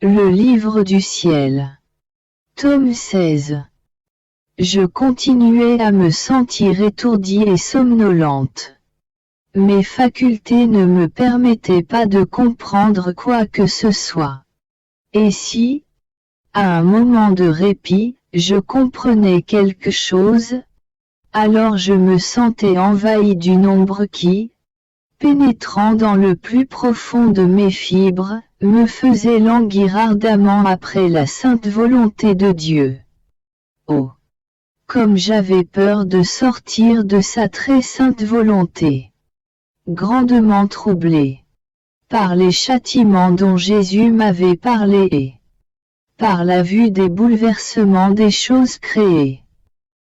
Le livre du ciel. Tome 16. Je continuais à me sentir étourdie et somnolente. Mes facultés ne me permettaient pas de comprendre quoi que ce soit. Et si, à un moment de répit, je comprenais quelque chose, alors je me sentais envahie d'une ombre qui, pénétrant dans le plus profond de mes fibres, me faisait languir ardemment après la sainte volonté de Dieu. Oh! Comme j'avais peur de sortir de sa très sainte volonté. Grandement troublée par les châtiments dont Jésus m'avait parlé et par la vue des bouleversements des choses créées.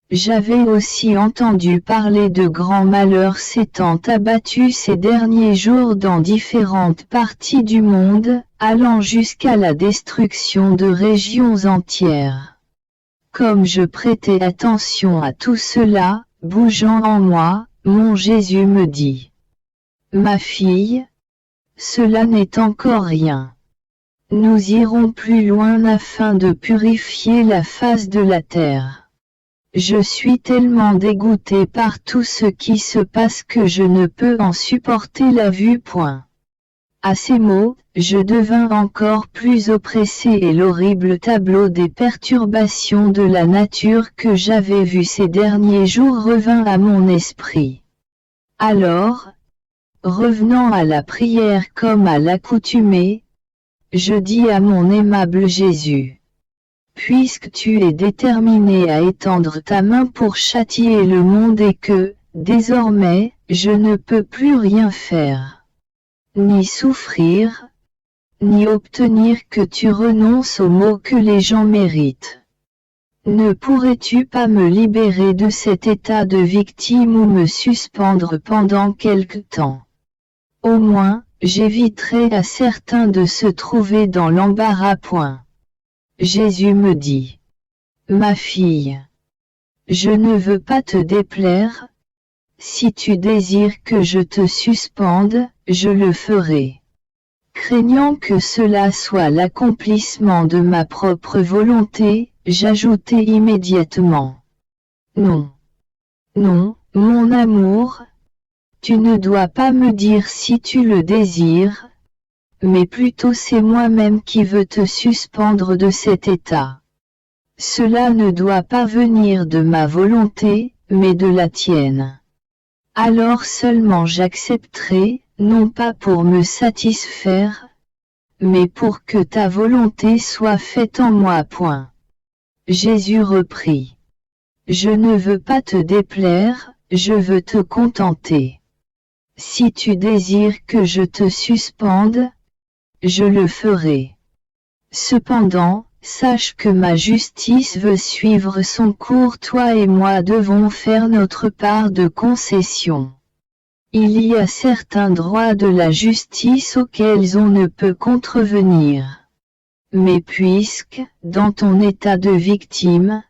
J'avais aussi entendu parler de grands malheurs s'étant abattus ces derniers jours dans différentes parties du monde, allant jusqu'à la destruction de régions entières. Comme je prêtais attention à tout cela, bougeant en moi, mon Jésus me dit: Ma fille, cela n'est encore rien. Nous irons plus loin afin de purifier la face de la terre. Je suis tellement dégoûtée par tout ce qui se passe que je ne peux en supporter la vue. À ces mots, je devins encore plus oppressée et l'horrible tableau des perturbations de la nature que j'avais vu ces derniers jours revint à mon esprit. Alors, revenant à la prière comme à l'accoutumée, je dis à mon aimable Jésus: Puisque tu es déterminé à étendre ta main pour châtier le monde et que, désormais, je ne peux plus rien faire, ni souffrir, ni obtenir que tu renonces aux maux que les gens méritent. Ne pourrais-tu pas me libérer de cet état de victime ou me suspendre pendant quelque temps? Au moins, j'éviterai à certains de se trouver dans l'embarras. Jésus me dit: Ma fille, je ne veux pas te déplaire. Si tu désires que je te suspende, je le ferai. Craignant que cela soit l'accomplissement de ma propre volonté, j'ajoutai immédiatement: Non. Non, mon amour. Tu ne dois pas me dire si tu le désires, mais plutôt c'est moi-même qui veux te suspendre de cet état. Cela ne doit pas venir de ma volonté, mais de la tienne. Alors seulement j'accepterai, non pas pour me satisfaire, mais pour que ta volonté soit faite en moi. Jésus reprit: Je ne veux pas te déplaire, je veux te contenter. Si tu désires que je te suspende, je le ferai. Cependant, sache que ma justice veut suivre son cours. Toi et moi devons faire notre part de concession. Il y a certains droits de la justice auxquels on ne peut contrevenir. Mais puisque, dans ton état de victime,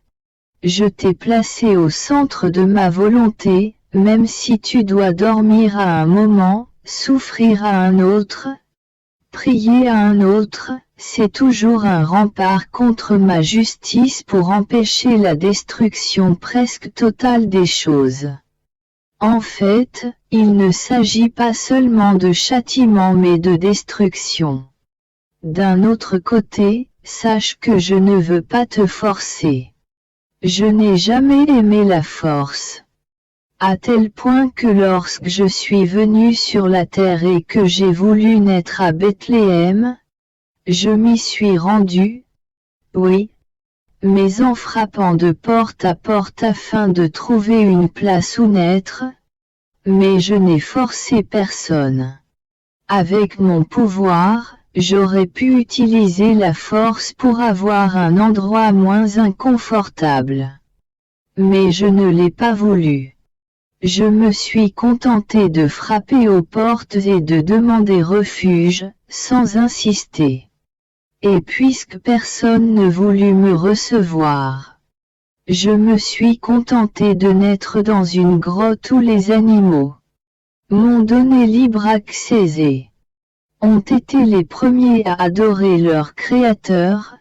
je t'ai placé au centre de ma volonté, même si tu dois dormir à un moment, souffrir à un autre, prier à un autre, c'est toujours un rempart contre ma justice pour empêcher la destruction presque totale des choses. En fait, il ne s'agit pas seulement de châtiment mais de destruction. D'un autre côté, sache que je ne veux pas te forcer. Je n'ai jamais aimé la force. À tel point que lorsque je suis venu sur la terre et que j'ai voulu naître à Bethléem, je m'y suis rendu, oui, mais en frappant de porte à porte afin de trouver une place où naître, mais je n'ai forcé personne. Avec mon pouvoir, j'aurais pu utiliser la force pour avoir un endroit moins inconfortable. Mais je ne l'ai pas voulu. Je me suis contenté de frapper aux portes et de demander refuge, sans insister. Et puisque personne ne voulut me recevoir, je me suis contenté de naître dans une grotte où les animaux m'ont donné libre accès et ont été les premiers à adorer leur Créateur,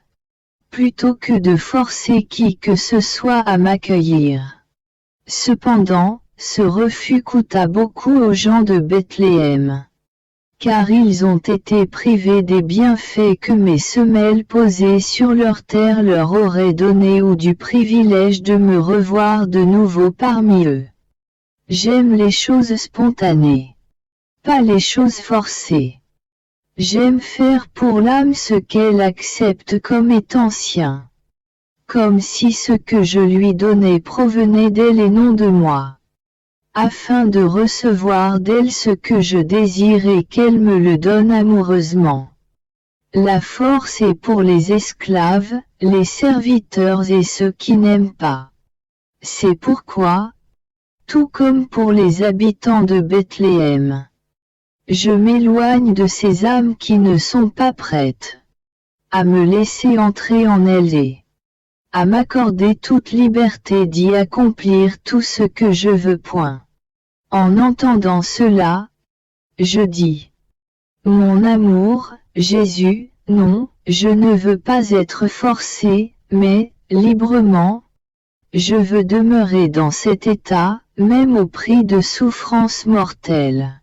plutôt que de forcer qui que ce soit à m'accueillir. Cependant, ce refus coûta beaucoup aux gens de Bethléem. Car ils ont été privés des bienfaits que mes semelles posées sur leur terre leur auraient donnés ou du privilège de me revoir de nouveau parmi eux. J'aime les choses spontanées, pas les choses forcées. J'aime faire pour l'âme ce qu'elle accepte comme étant sien. Comme si ce que je lui donnais provenait d'elle et non de moi. Afin de recevoir d'elle ce que je désire et qu'elle me le donne amoureusement. La force est pour les esclaves, les serviteurs et ceux qui n'aiment pas. C'est pourquoi, tout comme pour les habitants de Bethléem, je m'éloigne de ces âmes qui ne sont pas prêtes à me laisser entrer en elles et à m'accorder toute liberté d'y accomplir tout ce que je veux. En entendant cela, je dis, mon amour, Jésus, non, je ne veux pas être forcé, mais, librement, je veux demeurer dans cet état, même au prix de souffrances mortelles.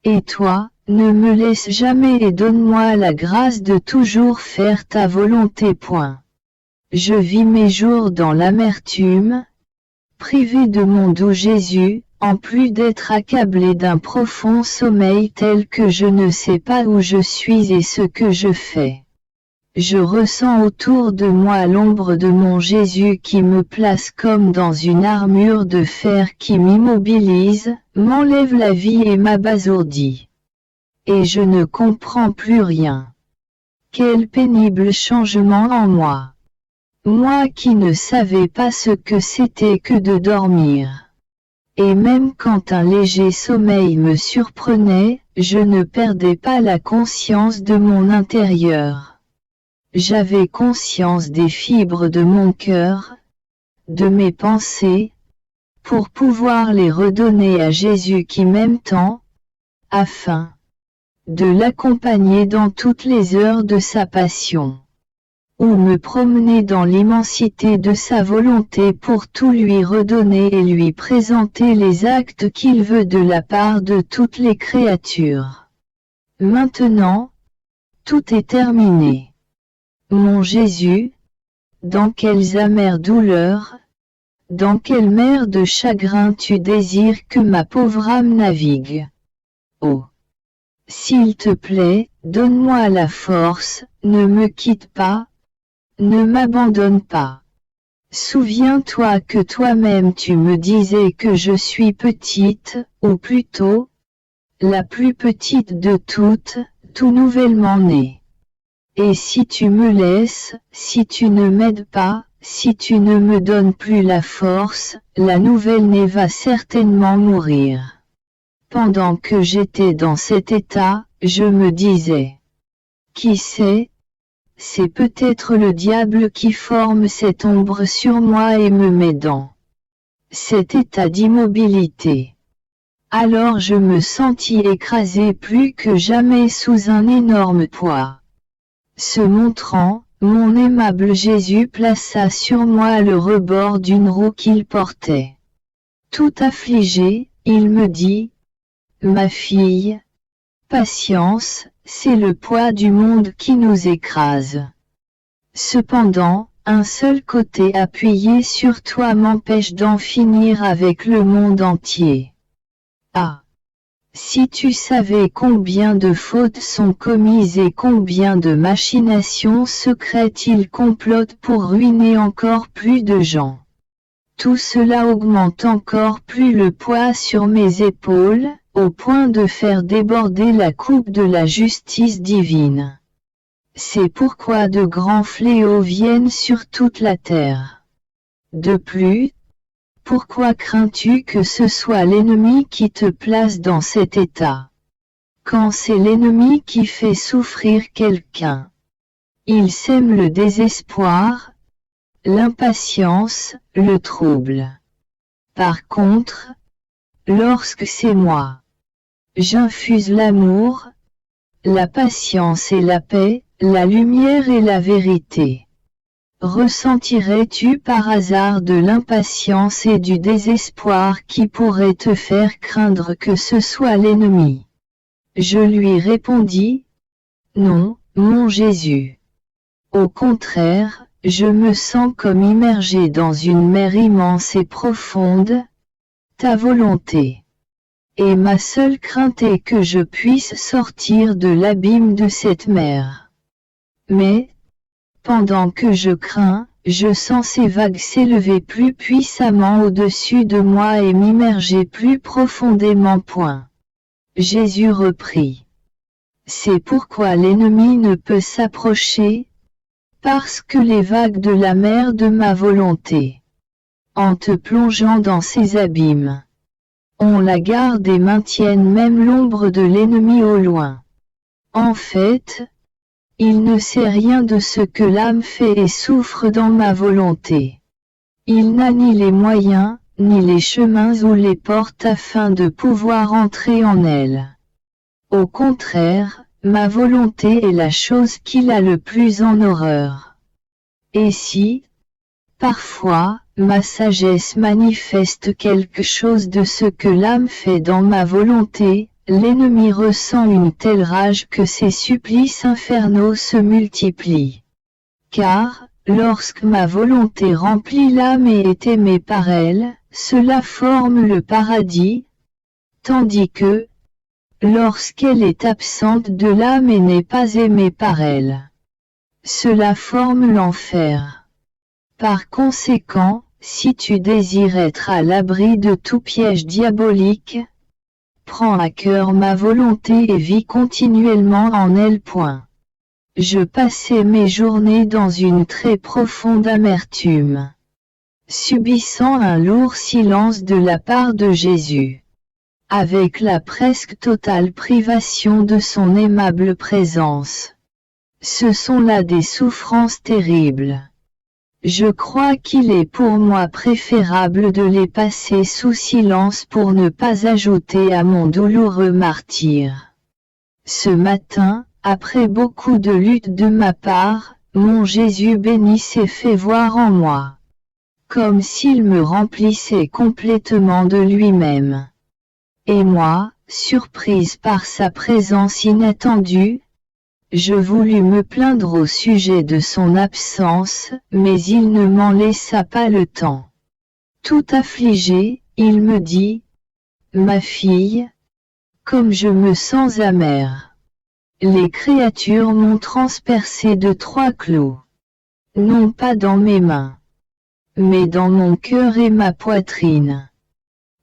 Et toi, ne me laisse jamais et donne-moi la grâce de toujours faire ta volonté. Je vis mes jours dans l'amertume, privé de mon doux Jésus, en plus d'être accablé d'un profond sommeil tel que je ne sais pas où je suis et ce que je fais. Je ressens autour de moi l'ombre de mon Jésus qui me place comme dans une armure de fer qui m'immobilise, m'enlève la vie et m'abasourdit. Et je ne comprends plus rien. Quel pénible changement en moi! Moi qui ne savais pas ce que c'était que de dormir. Et même quand un léger sommeil me surprenait, je ne perdais pas la conscience de mon intérieur. J'avais conscience des fibres de mon cœur, de mes pensées, pour pouvoir les redonner à Jésus qui m'aime tant, afin de l'accompagner dans toutes les heures de sa passion. Ou me promener dans l'immensité de sa volonté pour tout lui redonner et lui présenter les actes qu'il veut de la part de toutes les créatures. Maintenant, tout est terminé. Mon Jésus, dans quelles amères douleurs, dans quelle mer de chagrin tu désires que ma pauvre âme navigue. Oh! S'il te plaît, donne-moi la force, ne me quitte pas, ne m'abandonne pas. Souviens-toi que toi-même tu me disais que je suis petite, ou plutôt, la plus petite de toutes, tout nouvellement née. Et si tu me laisses, si tu ne m'aides pas, si tu ne me donnes plus la force, la nouvelle-née va certainement mourir. Pendant que j'étais dans cet état, je me disais, qui sait, c'est peut-être le diable qui forme cette ombre sur moi et me met dans cet état d'immobilité. Alors je me sentis écrasé plus que jamais sous un énorme poids. Se montrant, mon aimable Jésus plaça sur moi le rebord d'une roue qu'il portait. Tout affligé, il me dit, « Ma fille, patience, c'est le poids du monde qui nous écrase. Cependant, un seul côté appuyé sur toi m'empêche d'en finir avec le monde entier. Ah! Si tu savais combien de fautes sont commises et combien de machinations secrètes il complote pour ruiner encore plus de gens. Tout cela augmente encore plus le poids sur mes épaules, au point de faire déborder la coupe de la justice divine. C'est pourquoi de grands fléaux viennent sur toute la terre. De plus, pourquoi crains-tu que ce soit l'ennemi qui te place dans cet état? Quand c'est l'ennemi qui fait souffrir quelqu'un, il sème le désespoir, l'impatience, le trouble. Par contre, lorsque c'est moi, j'infuse l'amour, la patience et la paix, la lumière et la vérité. Ressentirais-tu par hasard de l'impatience et du désespoir qui pourraient te faire craindre que ce soit l'ennemi? Je lui répondis, non, mon Jésus. Au contraire, je me sens comme immergé dans une mer immense et profonde, ta volonté. Et ma seule crainte est que je puisse sortir de l'abîme de cette mer. Mais, pendant que je crains, je sens ces vagues s'élever plus puissamment au-dessus de moi et m'immerger plus profondément. Jésus reprit. C'est pourquoi l'ennemi ne peut s'approcher, parce que les vagues de la mer de ma volonté, en te plongeant dans ces abîmes, on la garde et maintiennent même l'ombre de l'ennemi au loin. En fait, il ne sait rien de ce que l'âme fait et souffre dans ma volonté. Il n'a ni les moyens, ni les chemins ou les portes afin de pouvoir entrer en elle. Au contraire, ma volonté est la chose qu'il a le plus en horreur. Et si, parfois, ma sagesse manifeste quelque chose de ce que l'âme fait dans ma volonté, l'ennemi ressent une telle rage que ses supplices infernaux se multiplient. Car, lorsque ma volonté remplit l'âme et est aimée par elle, cela forme le paradis, tandis que, lorsqu'elle est absente de l'âme et n'est pas aimée par elle, cela forme l'enfer. Par conséquent, si tu désires être à l'abri de tout piège diabolique, prends à cœur ma volonté et vis continuellement en elle. Je passais mes journées dans une très profonde amertume, subissant un lourd silence de la part de Jésus, avec la presque totale privation de son aimable présence. Ce sont là des souffrances terribles. Je crois qu'il est pour moi préférable de les passer sous silence pour ne pas ajouter à mon douloureux martyre. Ce matin, après beaucoup de luttes de ma part, mon Jésus béni s'est fait voir en moi, comme s'il me remplissait complètement de lui-même. Et moi, surprise par sa présence inattendue, je voulus me plaindre au sujet de son absence, mais il ne m'en laissa pas le temps. Tout affligé, il me dit, « Ma fille, comme je me sens amère. Les créatures m'ont transpercé de 3 clous. Non pas dans mes mains, mais dans mon cœur et ma poitrine.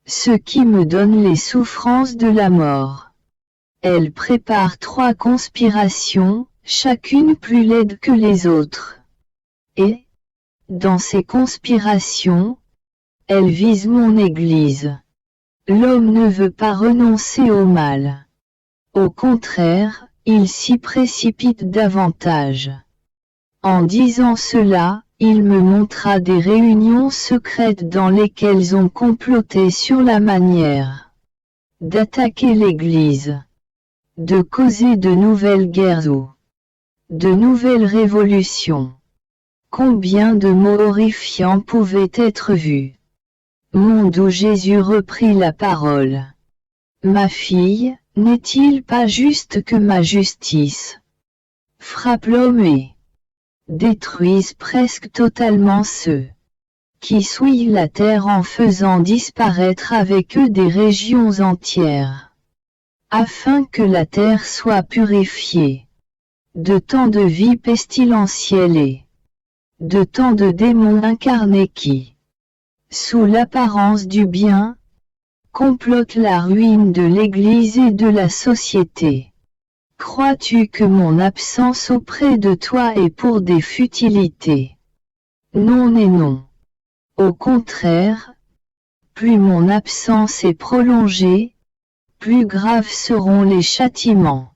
Ce qui me donne les souffrances de la mort. Elle prépare 3 conspirations, chacune plus laide que les autres. Et, dans ces conspirations, elle vise mon Église. L'homme ne veut pas renoncer au mal. Au contraire, il s'y précipite davantage. En disant cela, il me montra des réunions secrètes dans lesquelles on complotait sur la manière d'attaquer l'Église, de causer de nouvelles guerres ou de nouvelles révolutions. Combien de mots horrifiants pouvaient être vus. Monde où Jésus reprit la parole. Ma fille, n'est-il pas juste que ma justice frappe l'homme et détruise presque totalement ceux qui souillent la terre en faisant disparaître avec eux des régions entières, afin que la terre soit purifiée de tant de vies pestilentielles et de tant de démons incarnés qui, sous l'apparence du bien, complotent la ruine de l'Église et de la société. Crois-tu que mon absence auprès de toi est pour des futilités? Non et non. Au contraire, plus mon absence est prolongée, plus graves seront les châtiments.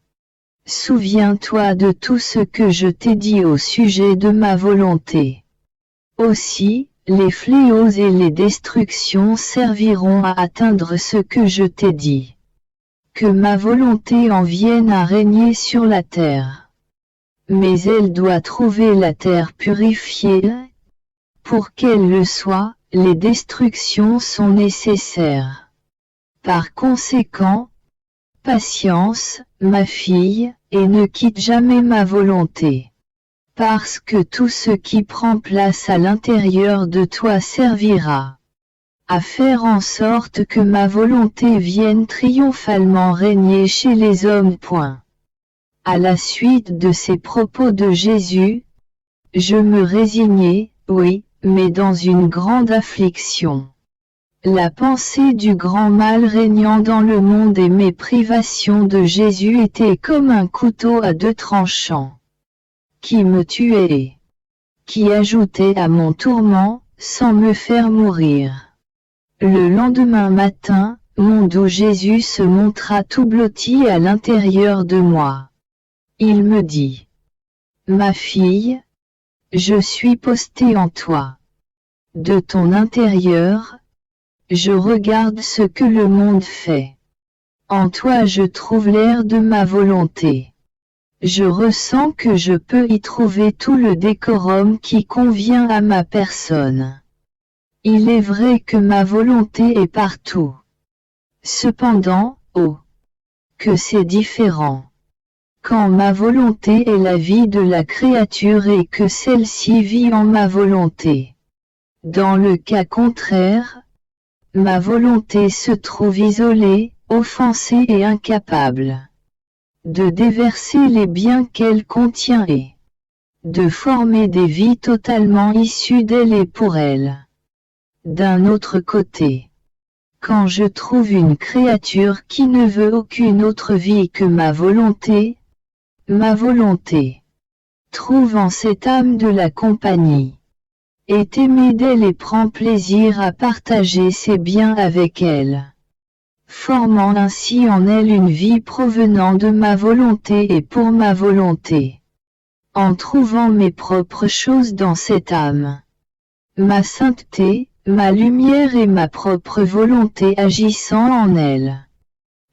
Souviens-toi de tout ce que je t'ai dit au sujet de ma volonté. Aussi, les fléaux et les destructions serviront à atteindre ce que je t'ai dit. que ma volonté en vienne à régner sur la terre. Mais elle doit trouver la terre purifiée. Pour qu'elle le soit, les destructions sont nécessaires. Par conséquent, patience, ma fille, et ne quitte jamais ma volonté. Parce que tout ce qui prend place à l'intérieur de toi servira à faire en sorte que ma volonté vienne triomphalement régner chez les hommes. À la suite de ces propos de Jésus, je me résignai, oui, mais dans une grande affliction. La pensée du grand mal régnant dans le monde et mes privations de Jésus étaient comme un couteau à deux tranchants, qui me tuait, qui ajoutait à mon tourment, sans me faire mourir. Le lendemain matin, mon doux Jésus se montra tout blotti à l'intérieur de moi. Il me dit: Ma fille, je suis posté en toi. De ton intérieur, je regarde ce que le monde fait. En toi je trouve l'air de ma volonté. Je ressens que je peux y trouver tout le décorum qui convient à ma personne. Il est vrai que ma volonté est partout. Cependant, oh, que c'est différent. Quand ma volonté est la vie de la créature et que celle-ci vit en ma volonté. Dans le cas contraire, ma volonté se trouve isolée, offensée et incapable de déverser les biens qu'elle contient et de former des vies totalement issues d'elle et pour elle. D'un autre côté, quand je trouve une créature qui ne veut aucune autre vie que ma volonté trouve en cette âme de la compagnie, est aimée d'elle et prend plaisir à partager ses biens avec elle, formant ainsi en elle une vie provenant de ma volonté et pour ma volonté. En trouvant mes propres choses dans cette âme, ma sainteté, ma lumière et ma propre volonté agissant en elle,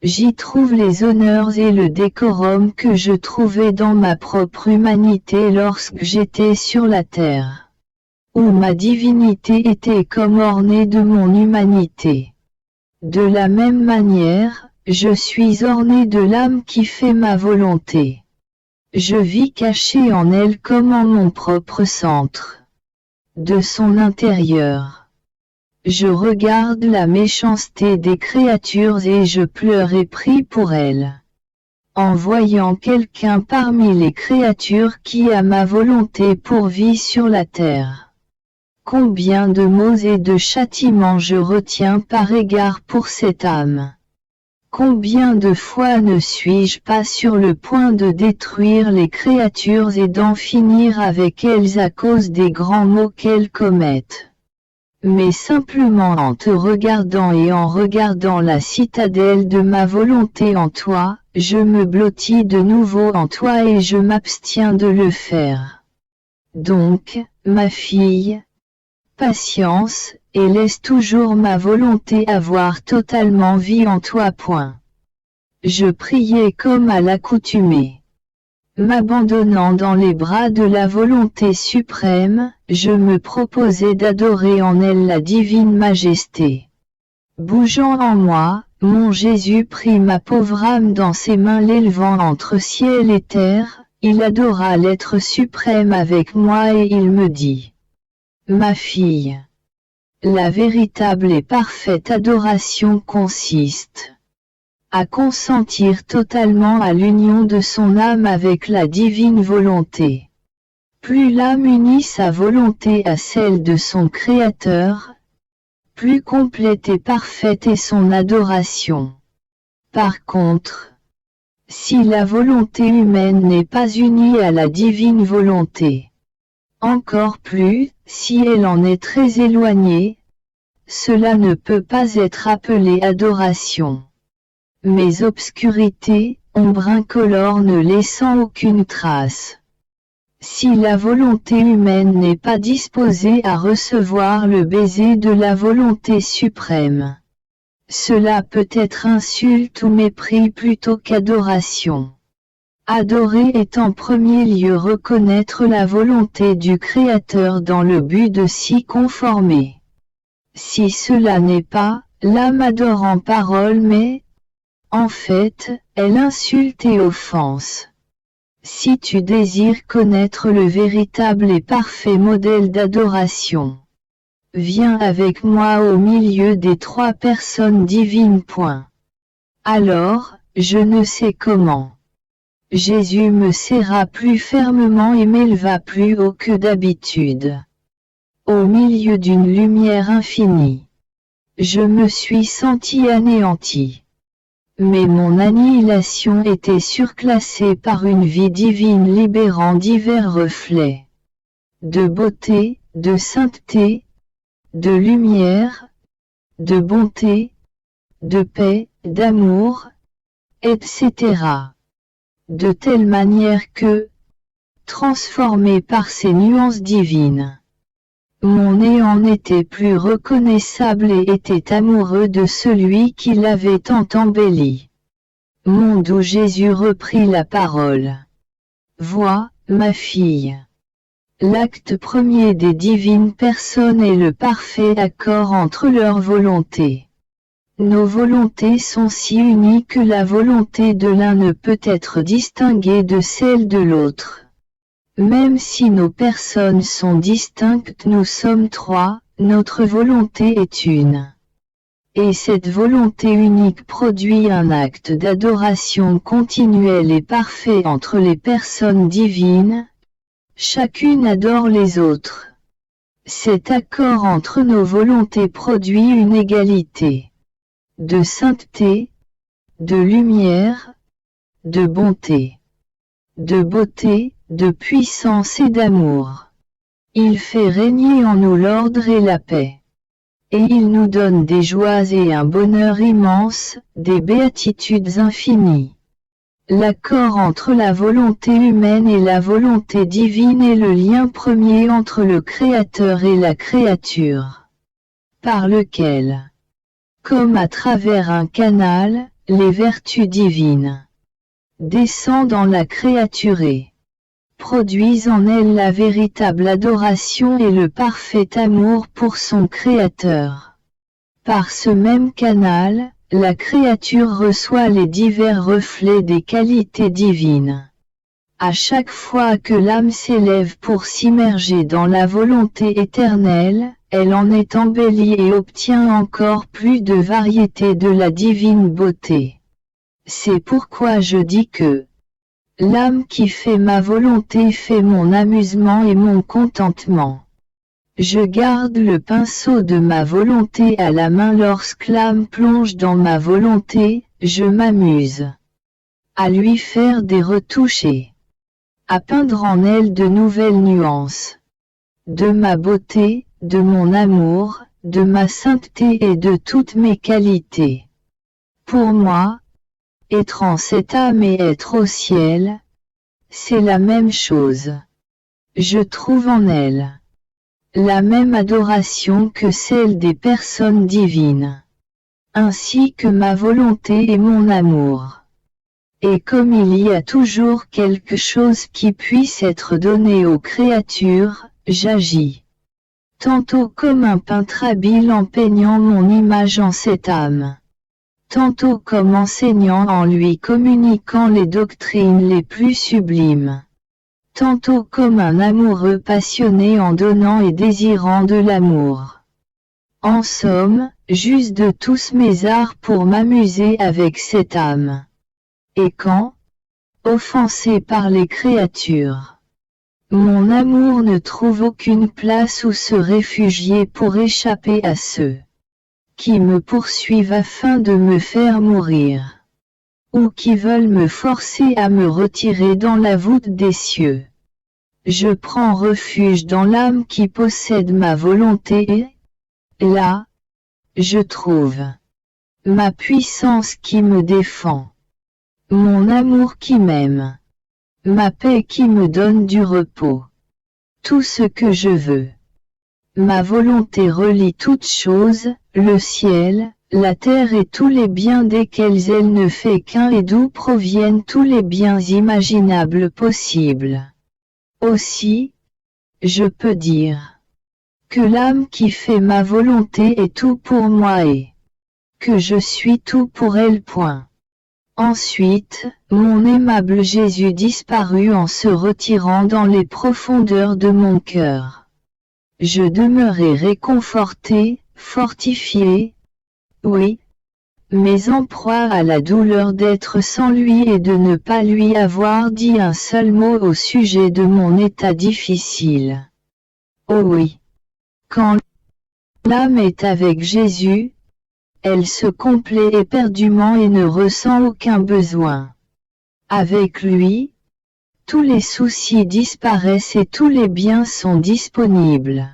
j'y trouve les honneurs et le décorum que je trouvais dans ma propre humanité lorsque j'étais sur la terre, où ma divinité était comme ornée de mon humanité. De la même manière, je suis orné de l'âme qui fait ma volonté. Je vis caché en elle comme en mon propre centre. De son intérieur, je regarde la méchanceté des créatures et je pleure et prie pour elles. En voyant quelqu'un parmi les créatures qui a ma volonté pour vie sur la terre. Combien de maux et de châtiments je retiens par égard pour cette âme. Combien de fois ne suis-je pas sur le point de détruire les créatures et d'en finir avec elles à cause des grands maux qu'elles commettent. Mais simplement en te regardant et en regardant la citadelle de ma volonté en toi, je me blottis de nouveau en toi et je m'abstiens de le faire. Donc, ma fille, patience, et laisse toujours ma volonté avoir totalement vie en toi. Je priais comme à l'accoutumée. M'abandonnant dans les bras de la volonté suprême, je me proposais d'adorer en elle la divine majesté. Bougeant en moi, mon Jésus prit ma pauvre âme dans ses mains l'élevant entre ciel et terre, il adora l'être suprême avec moi et il me dit: Ma fille, la véritable et parfaite adoration consiste à consentir totalement à l'union de son âme avec la divine volonté. Plus l'âme unit sa volonté à celle de son Créateur, plus complète et parfaite est son adoration. Par contre, si la volonté humaine n'est pas unie à la divine volonté, encore plus, si elle en est très éloignée, cela ne peut pas être appelé adoration. Mais obscurité, ombre incolore ne laissant aucune trace. Si la volonté humaine n'est pas disposée à recevoir le baiser de la volonté suprême, Cela peut être insulte ou mépris plutôt qu'adoration. Adorer est en premier lieu reconnaître la volonté du Créateur dans le but de s'y conformer. Si cela n'est pas, l'âme adore en parole mais, en fait, elle insulte et offense. Si tu désires connaître le véritable et parfait modèle d'adoration, viens avec moi au milieu des trois personnes divines. Alors, je ne sais comment. Jésus me serra plus fermement et m'éleva plus haut que d'habitude. Au milieu d'une lumière infinie, je me suis senti anéanti. Mais mon annihilation était surclassée par une vie divine libérant divers reflets de beauté, de sainteté, de lumière, de bonté, de paix, d'amour, etc. De telle manière que, transformé par ces nuances divines, mon néant n'était plus reconnaissable et était amoureux de celui qui l'avait tant embelli. Monde où Jésus reprit la parole. Vois, ma fille. L'acte premier des divines personnes est le parfait accord entre leurs volontés. Nos volontés sont si unies que la volonté de l'un ne peut être distinguée de celle de l'autre. Même si nos personnes sont distinctes, nous sommes trois, notre volonté est une. Et cette volonté unique produit un acte d'adoration continuelle et parfait entre les personnes divines. Chacune adore les autres. Cet accord entre nos volontés produit une égalité de sainteté, de lumière, de bonté, de beauté, de puissance et d'amour. Il fait régner en nous l'ordre et la paix. Et il nous donne des joies et un bonheur immense, des béatitudes infinies. L'accord entre la volonté humaine et la volonté divine est le lien premier entre le Créateur et la créature, par lequel, comme à travers un canal, les vertus divines descendent dans la créaturée, produisent en elle la véritable adoration et le parfait amour pour son Créateur. Par ce même canal, la créature reçoit les divers reflets des qualités divines. À chaque fois que l'âme s'élève pour s'immerger dans la volonté éternelle, elle en est embellie et obtient encore plus de variété de la divine beauté. C'est pourquoi je dis que l'âme qui fait ma volonté fait mon amusement et mon contentement. Je garde le pinceau de ma volonté à la main lorsque l'âme plonge dans ma volonté, je m'amuse à lui faire des retouches et à peindre en elle de nouvelles nuances de ma beauté, de mon amour, de ma sainteté et de toutes mes qualités. Pour moi, être en cette âme et être au ciel, c'est la même chose. Je trouve en elle la même adoration que celle des personnes divines, ainsi que ma volonté et mon amour. Et comme il y a toujours quelque chose qui puisse être donné aux créatures, j'agis tantôt comme un peintre habile en peignant mon image en cette âme, tantôt comme enseignant en lui communiquant les doctrines les plus sublimes, tantôt comme un amoureux passionné en donnant et désirant de l'amour. En somme, j'use de tous mes arts pour m'amuser avec cette âme. Et quand, offensé par les créatures, mon amour ne trouve aucune place où se réfugier pour échapper à ceux qui me poursuivent afin de me faire mourir, ou qui veulent me forcer à me retirer dans la voûte des cieux, je prends refuge dans l'âme qui possède ma volonté et, là, je trouve ma puissance qui me défend, mon amour qui m'aime, ma paix qui me donne du repos, tout ce que je veux. Ma volonté relie toutes choses, le ciel, la terre et tous les biens desquels elle ne fait qu'un et d'où proviennent tous les biens imaginables possibles. Aussi, je peux dire que l'âme qui fait ma volonté est tout pour moi et que je suis tout pour elle. Ensuite, mon aimable Jésus disparut en se retirant dans les profondeurs de mon cœur. Je demeurai réconforté, fortifié, oui, mais en proie à la douleur d'être sans lui et de ne pas lui avoir dit un seul mot au sujet de mon état difficile. Oh oui. Quand l'âme est avec Jésus, elle se complaît éperdument et ne ressent aucun besoin. Avec lui, tous les soucis disparaissent et tous les biens sont disponibles.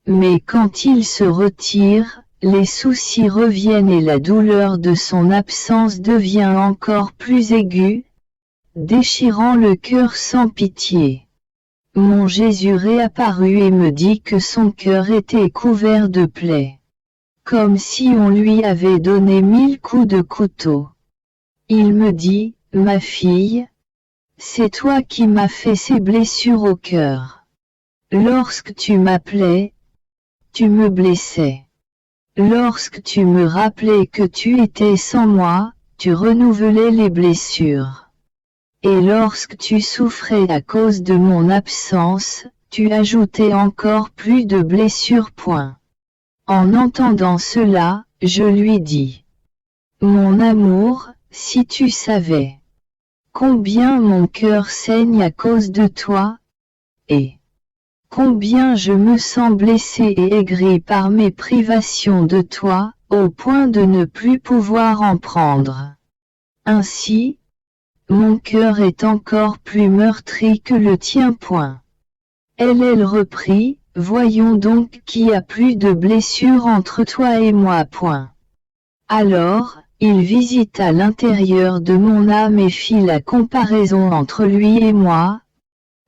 Mais quand il se retire, les soucis reviennent et la douleur de son absence devient encore plus aiguë, déchirant le cœur sans pitié. Mon Jésus réapparut et me dit que son cœur était couvert de plaies, comme si on lui avait donné 1000 coups de couteau. Il me dit, « Ma fille, c'est toi qui m'as fait ces blessures au cœur. Lorsque tu m'appelais, tu me blessais. Lorsque tu me rappelais que tu étais sans moi, tu renouvelais les blessures. Et lorsque tu souffrais à cause de mon absence, tu ajoutais encore plus de blessures. » En entendant cela, je lui dis, « Mon amour, si tu savais combien mon cœur saigne à cause de toi, et combien je me sens blessé et aigri par mes privations de toi, au point de ne plus pouvoir en prendre. Ainsi, mon cœur est encore plus meurtri que le tien. » Elle reprit, « Voyons donc qui a plus de blessures entre toi et moi. » Alors, il visita l'intérieur de mon âme et fit la comparaison entre lui et moi,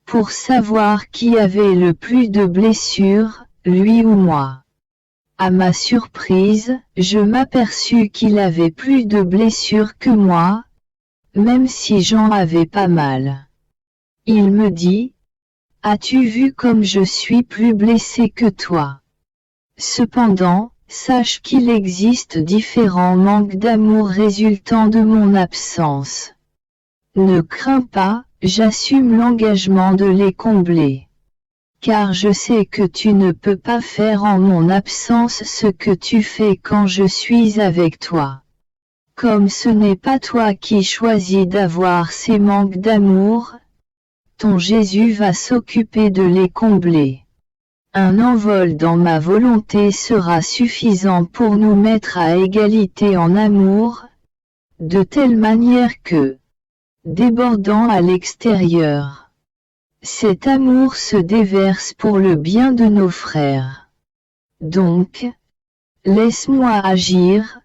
pour savoir qui avait le plus de blessures, lui ou moi. À ma surprise, je m'aperçus qu'il avait plus de blessures que moi, même si j'en avais pas mal. Il me dit, « As-tu vu comme je suis plus blessé que toi? Cependant, sache qu'il existe différents manques d'amour résultant de mon absence. Ne crains pas, j'assume l'engagement de les combler. Car je sais que tu ne peux pas faire en mon absence ce que tu fais quand je suis avec toi. Comme ce n'est pas toi qui choisis d'avoir ces manques d'amour, ton Jésus va s'occuper de les combler. Un envol dans ma volonté sera suffisant pour nous mettre à égalité en amour, de telle manière que, débordant à l'extérieur, cet amour se déverse pour le bien de nos frères. Donc, laisse-moi agir,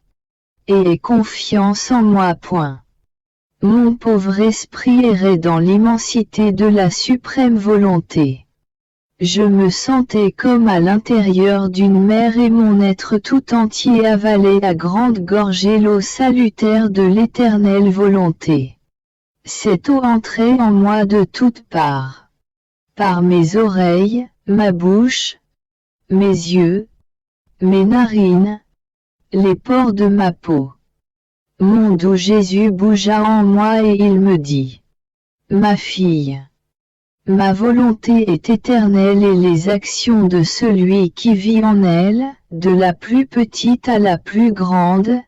et aie confiance en moi. Mon pauvre esprit errait dans l'immensité de la suprême volonté. Je me sentais comme à l'intérieur d'une mer et mon être tout entier avalait à grande gorgée l'eau salutaire de l'éternelle volonté. Cette eau entrait en moi de toutes parts. Par mes oreilles, ma bouche, mes yeux, mes narines, les pores de ma peau. Mon doux Jésus bougea en moi et il me dit, « Ma fille, ma volonté est éternelle et les actions de celui qui vit en elle, de la plus petite à la plus grande,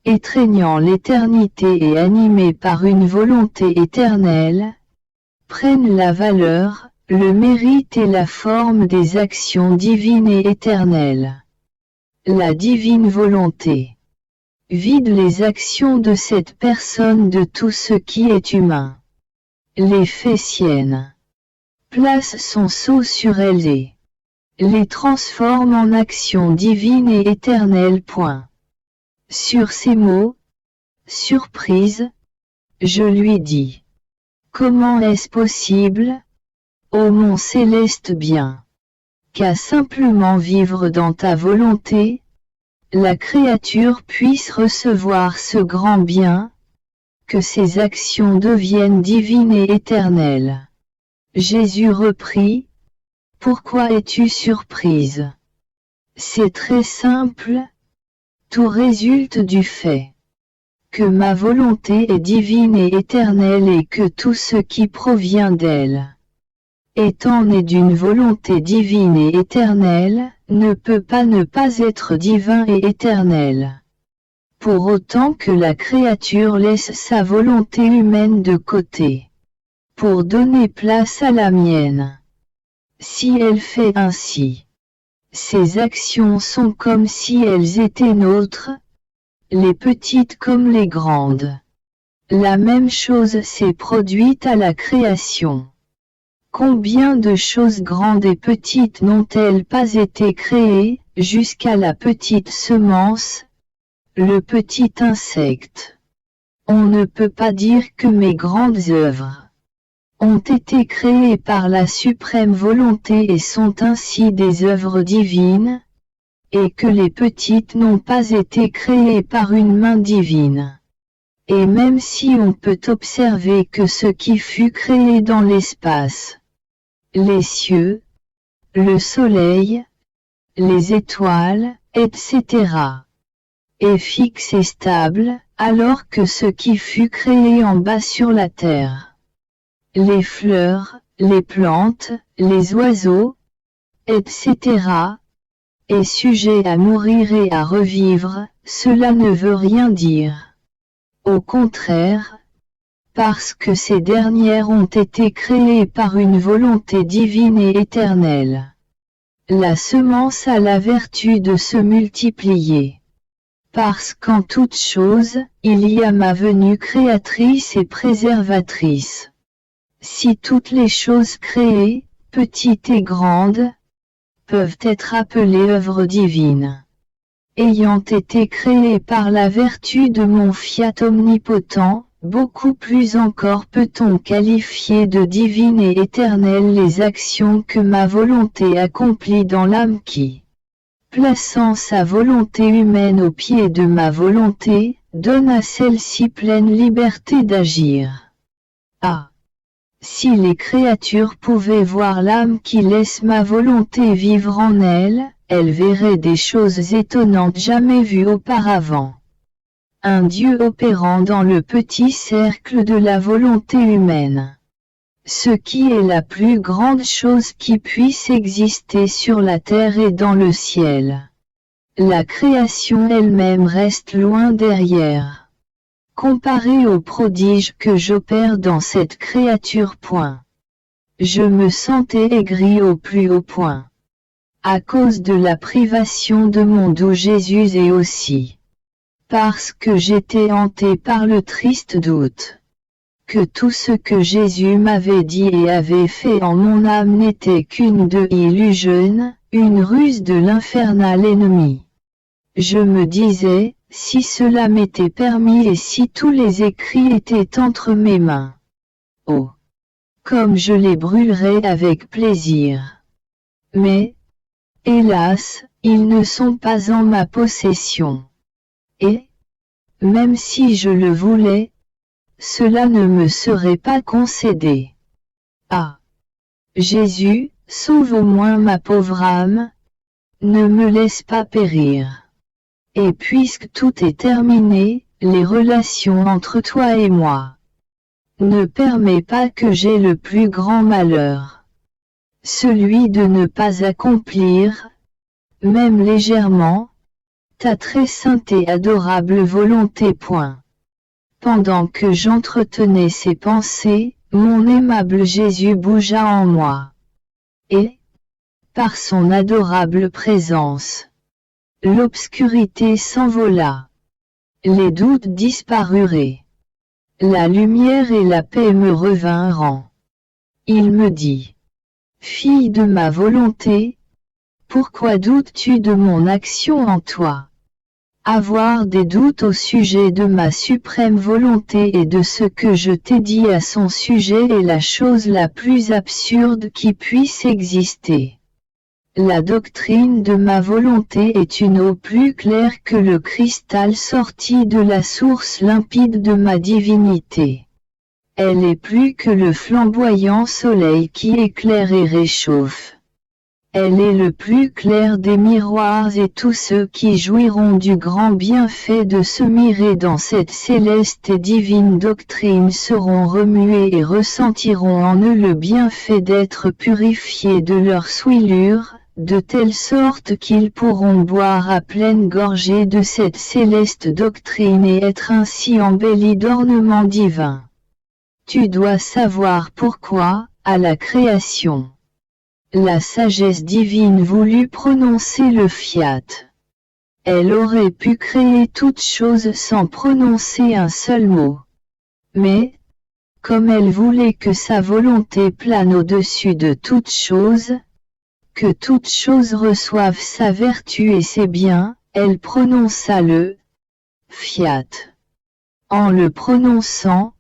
étreignant l'éternité et animées par une volonté éternelle, prennent la valeur, le mérite et la forme des actions divines et éternelles. La divine volonté vide les actions de cette personne de tout ce qui est humain. Les fait siennes. Place son sceau sur elles et les transforme en actions divines et éternelles. Sur ces mots, surprise, je lui dis, « Comment est-ce possible, ô mon céleste bien, qu'à simplement vivre dans ta volonté, la créature puisse recevoir ce grand bien, que ses actions deviennent divines et éternelles. Jésus reprit, « Pourquoi es-tu surprise? C'est très simple, tout résulte du fait que ma volonté est divine et éternelle et que tout ce qui provient d'elle, étant né d'une volonté divine et éternelle, ne peut pas ne pas être divin et éternel. Pour autant que la créature laisse sa volonté humaine de côté, pour donner place à la mienne. Si elle fait ainsi, ses actions sont comme si elles étaient nôtres, les petites comme les grandes. La même chose s'est produite à la création. Combien de choses grandes et petites n'ont-elles pas été créées, jusqu'à la petite semence, le petit insecte. On ne peut pas dire que mes grandes œuvres ont été créées par la suprême volonté et sont ainsi des œuvres divines, et que les petites n'ont pas été créées par une main divine. Et même si on peut observer que ce qui fut créé dans l'espace, les cieux, le soleil, les étoiles, etc., est fixe et stable, alors que ce qui fut créé en bas sur la terre, les fleurs, les plantes, les oiseaux, etc., est sujet à mourir et à revivre, cela ne veut rien dire. Au contraire, parce que ces dernières ont été créées par une volonté divine et éternelle. La semence a la vertu de se multiplier. Parce qu'en toute chose, il y a ma venue créatrice et préservatrice. Si toutes les choses créées, petites et grandes, peuvent être appelées œuvres divines, ayant été créées par la vertu de mon fiat omnipotent, beaucoup plus encore peut-on qualifier de divines et éternelles les actions que ma volonté accomplit dans l'âme qui, plaçant sa volonté humaine au pied de ma volonté, donne à celle-ci pleine liberté d'agir. Ah! Si les créatures pouvaient voir l'âme qui laisse ma volonté vivre en elles, elles verraient des choses étonnantes jamais vues auparavant. Un Dieu opérant dans le petit cercle de la volonté humaine. Ce qui est la plus grande chose qui puisse exister sur la terre et dans le ciel. La création elle-même reste loin derrière. Comparé aux prodiges que j'opère dans cette créature. Je me sentais aigri au plus haut point. À cause de la privation de mon doux Jésus et aussi parce que j'étais hanté par le triste doute que tout ce que Jésus m'avait dit et avait fait en mon âme n'était qu'une illusion, une ruse de l'infernal ennemi. Je me disais, si cela m'était permis et si tous les écrits étaient entre mes mains. Oh! Comme je les brûlerais avec plaisir. Mais, hélas, ils ne sont pas en ma possession. Et, même si je le voulais, cela ne me serait pas concédé. Ah! Jésus, sauve au moins ma pauvre âme, ne me laisse pas périr. Et puisque tout est terminé, les relations entre toi et moi, ne permet pas que j'aie le plus grand malheur. Celui de ne pas accomplir, même légèrement, ta très sainte et adorable volonté. Pendant que j'entretenais ces pensées, mon aimable Jésus bougea en moi. Et, par son adorable présence, l'obscurité s'envola. Les doutes disparurent. La lumière et la paix me revinrent. Il me dit, « Fille de ma volonté, pourquoi doutes-tu de mon action en toi? Avoir des doutes au sujet de ma suprême volonté et de ce que je t'ai dit à son sujet est la chose la plus absurde qui puisse exister. La doctrine de ma volonté est une eau plus claire que le cristal sorti de la source limpide de ma divinité. Elle est plus que le flamboyant soleil qui éclaire et réchauffe. Elle est le plus clair des miroirs et tous ceux qui jouiront du grand bienfait de se mirer dans cette céleste et divine doctrine seront remués et ressentiront en eux le bienfait d'être purifiés de leur souillure, de telle sorte qu'ils pourront boire à pleine gorgée de cette céleste doctrine et être ainsi embellis d'ornements divins. Tu dois savoir pourquoi, à la création, la sagesse divine voulut prononcer le fiat. Elle aurait pu créer toute chose sans prononcer un seul mot. Mais, comme elle voulait que sa volonté plane au-dessus de toute chose, que toute chose reçoive sa vertu et ses biens, elle prononça le fiat. En le prononçant,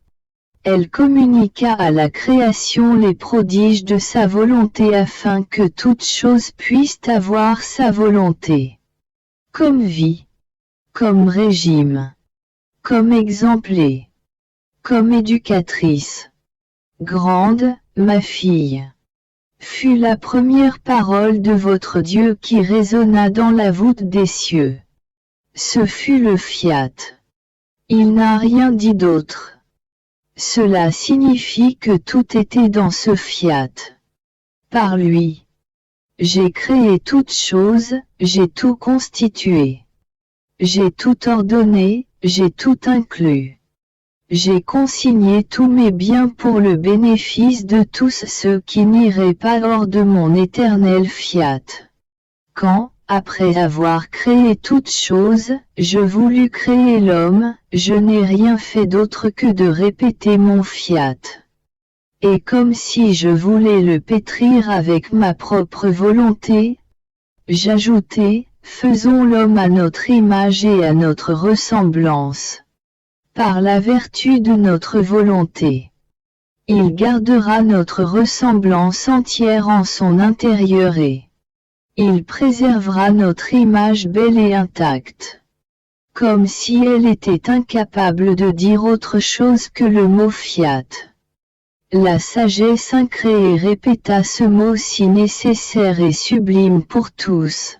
elle communiqua à la création les prodiges de sa volonté afin que toute chose puisse avoir sa volonté. Comme vie, comme régime, comme exemplée, comme éducatrice. Grande, ma fille, fut la première parole de votre Dieu qui résonna dans la voûte des cieux. Ce fut le fiat. Il n'a rien dit d'autre. Cela signifie que tout était dans ce fiat. Par lui, j'ai créé toute chose, j'ai tout constitué. J'ai tout ordonné, j'ai tout inclus. J'ai consigné tous mes biens pour le bénéfice de tous ceux qui n'iraient pas hors de mon éternel fiat. Quand, après avoir créé toute chose, je voulus créer l'homme, je n'ai rien fait d'autre que de répéter mon fiat. Et comme si je voulais le pétrir avec ma propre volonté, j'ajoutai, faisons l'homme à notre image et à notre ressemblance. Par la vertu de notre volonté, il gardera notre ressemblance entière en son intérieur et il préservera notre image belle et intacte. Comme si elle était incapable de dire autre chose que le mot fiat. La sagesse incréée répéta ce mot si nécessaire et sublime pour tous.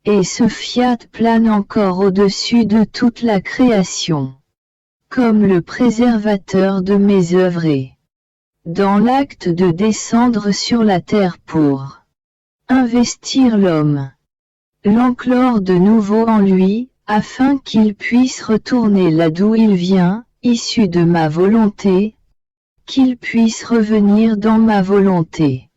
Et ce fiat plane encore au-dessus de toute la création. Comme le préservateur de mes œuvres et dans l'acte de descendre sur la terre pour investir l'homme, l'enclore de nouveau en lui, afin qu'il puisse retourner là d'où il vient, issu de ma volonté, qu'il puisse revenir dans ma volonté.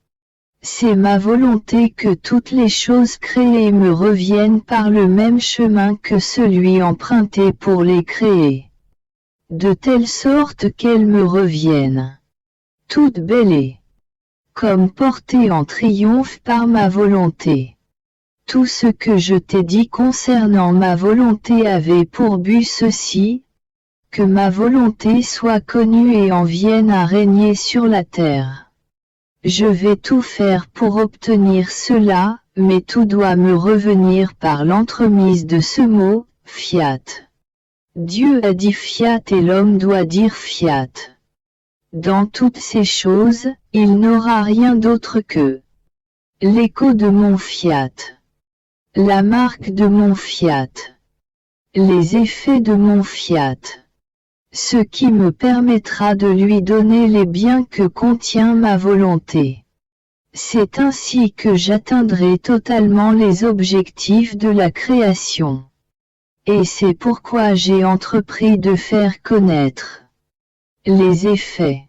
C'est ma volonté que toutes les choses créées me reviennent par le même chemin que celui emprunté pour les créer. De telle sorte qu'elles me reviennent, toutes belles et comme portée en triomphe par ma volonté. Tout ce que je t'ai dit concernant ma volonté avait pour but ceci, que ma volonté soit connue et en vienne à régner sur la terre. Je vais tout faire pour obtenir cela, mais tout doit me revenir par l'entremise de ce mot, fiat. Dieu a dit fiat et l'homme doit dire fiat. Dans toutes ces choses, il n'aura rien d'autre que l'écho de mon fiat, la marque de mon fiat, les effets de mon fiat, ce qui me permettra de lui donner les biens que contient ma volonté. C'est ainsi que j'atteindrai totalement les objectifs de la création. Et c'est pourquoi j'ai entrepris de faire connaître les effets,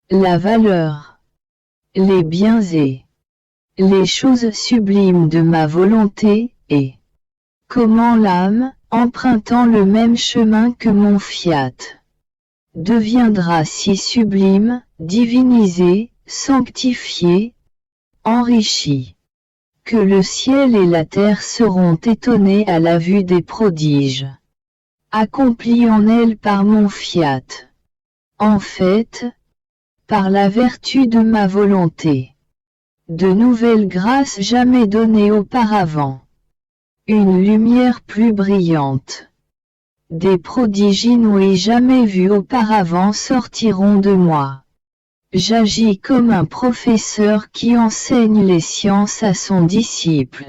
la valeur, les biens et les choses sublimes de ma volonté, et comment l'âme, empruntant le même chemin que mon fiat, deviendra si sublime, divinisée, sanctifiée, enrichie, que le ciel et la terre seront étonnés à la vue des prodiges accomplis en elle par mon fiat. En fait, par la vertu de ma volonté. de nouvelles grâces jamais données auparavant. Une lumière plus brillante. Des prodiges inouïs jamais vus auparavant sortiront de moi. J'agis comme un professeur qui enseigne les sciences à son disciple.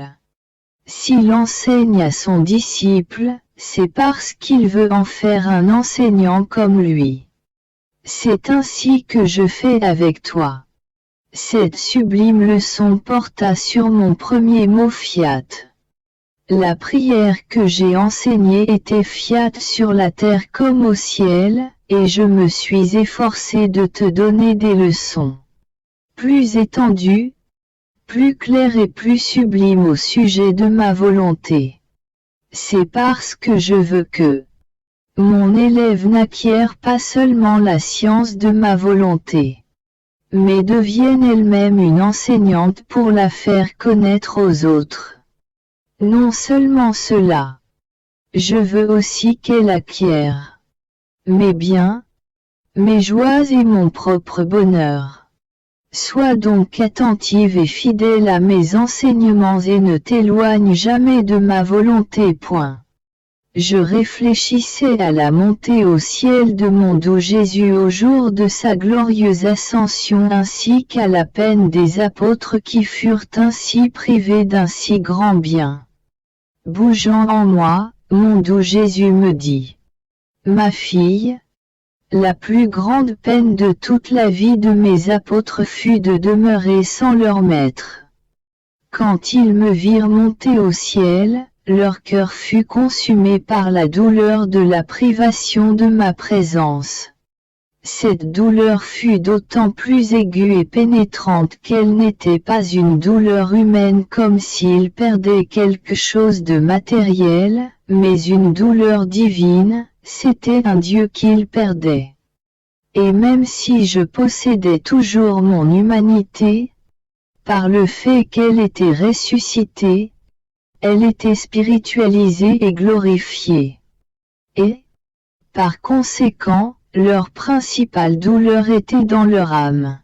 S'il enseigne à son disciple, c'est parce qu'il veut en faire un enseignant comme lui. C'est ainsi que je fais avec toi. Cette sublime leçon porta sur mon premier mot fiat. La prière que j'ai enseignée était fiat sur la terre comme au ciel, et je me suis efforcé de te donner des leçons plus étendues, plus claires et plus sublimes au sujet de ma volonté. C'est parce que je veux que mon élève n'acquiert pas seulement la science de ma volonté, mais devienne elle-même une enseignante pour la faire connaître aux autres. Non seulement cela, je veux aussi qu'elle acquiert mes biens, mes joies et mon propre bonheur. Sois donc attentive et fidèle à mes enseignements et ne t'éloigne jamais de ma volonté. Je réfléchissais à la montée au ciel de mon doux Jésus au jour de sa glorieuse ascension ainsi qu'à la peine des apôtres qui furent ainsi privés d'un si grand bien. Bougeant en moi, mon doux Jésus me dit: Ma fille, la plus grande peine de toute la vie de mes apôtres fut de demeurer sans leur maître. Quand ils me virent monter au ciel, leur cœur fut consumé par la douleur de la privation de ma présence. Cette douleur fut d'autant plus aiguë et pénétrante qu'elle n'était pas une douleur humaine comme s'ils perdaient quelque chose de matériel, mais une douleur divine, c'était un Dieu qu'ils perdaient. Et même si je possédais toujours mon humanité, par le fait qu'elle était ressuscitée, elle était spiritualisée et glorifiée. Et, par conséquent, leur principale douleur était dans leur âme.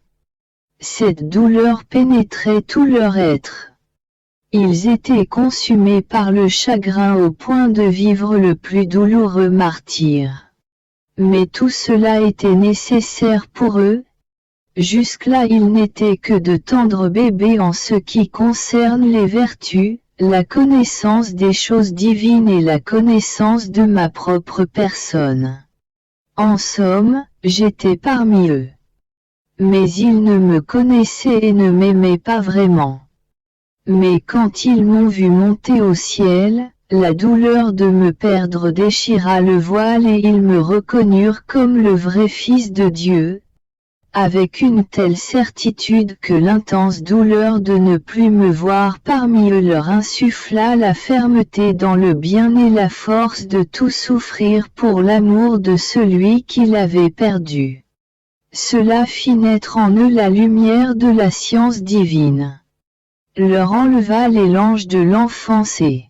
Cette douleur pénétrait tout leur être. Ils étaient consumés par le chagrin au point de vivre le plus douloureux martyre. Mais tout cela était nécessaire pour eux. Jusque-là ils n'étaient que de tendres bébés en ce qui concerne les vertus, la connaissance des choses divines et la connaissance de ma propre personne. En somme, j'étais parmi eux. Mais ils ne me connaissaient et ne m'aimaient pas vraiment. Mais quand ils m'ont vu monter au ciel, la douleur de me perdre déchira le voile et ils me reconnurent comme le vrai Fils de Dieu, avec une telle certitude que l'intense douleur de ne plus me voir parmi eux leur insuffla la fermeté dans le bien et la force de tout souffrir pour l'amour de celui qui l'avait perdu. Cela fit naître en eux la lumière de la science divine. Leur enleva les langes de l'enfance et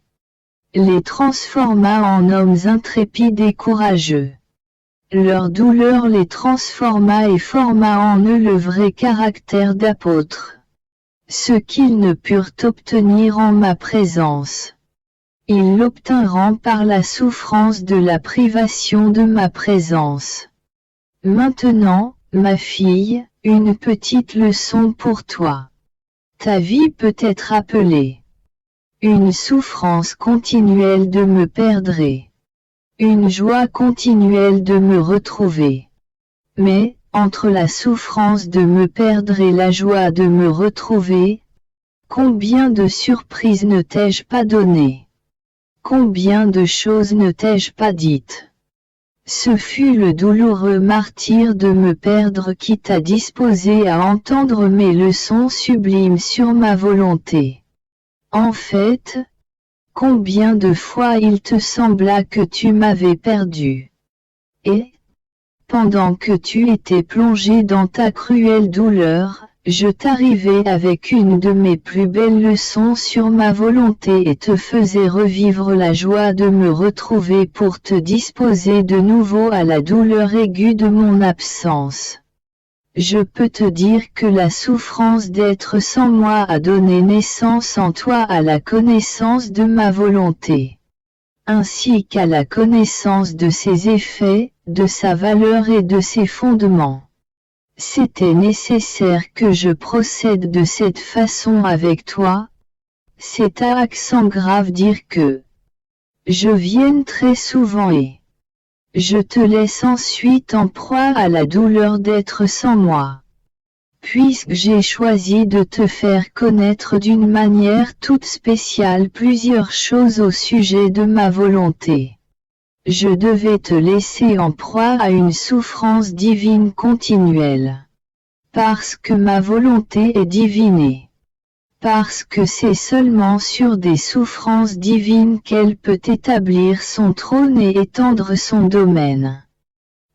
les transforma en hommes intrépides et courageux. Leur douleur les transforma et forma en eux le vrai caractère d'apôtres. Ce qu'ils ne purent obtenir en ma présence, ils l'obtinrent par la souffrance de la privation de ma présence. Maintenant, ma fille, une petite leçon pour toi. Ta vie peut être appelée une souffrance continuelle de me perdre et une joie continuelle de me retrouver. Mais, entre la souffrance de me perdre et la joie de me retrouver, combien de surprises ne t'ai-je pas données? Combien de choses ne t'ai-je pas dites? Ce fut le douloureux martyre de me perdre qui t'a disposé à entendre mes leçons sublimes sur ma volonté. En fait, combien de fois il te sembla que tu m'avais perdu. Et, pendant que tu étais plongé dans ta cruelle douleur, je t'arrivais avec une de mes plus belles leçons sur ma volonté et te faisais revivre la joie de me retrouver pour te disposer de nouveau à la douleur aiguë de mon absence. je peux te dire que la souffrance d'être sans moi a donné naissance en toi à la connaissance de ma volonté, ainsi qu'à la connaissance de ses effets, de sa valeur et de ses fondements. C'était nécessaire que je procède de cette façon avec toi. C'est à accent grave dire que je vienne très souvent et je te laisse ensuite en proie à la douleur d'être sans moi. Puisque j'ai choisi de te faire connaître d'une manière toute spéciale plusieurs choses au sujet de ma volonté, je devais te laisser en proie à une souffrance divine continuelle. Parce que ma volonté est divine. Parce que c'est seulement sur des souffrances divines qu'elle peut établir son trône et étendre son domaine.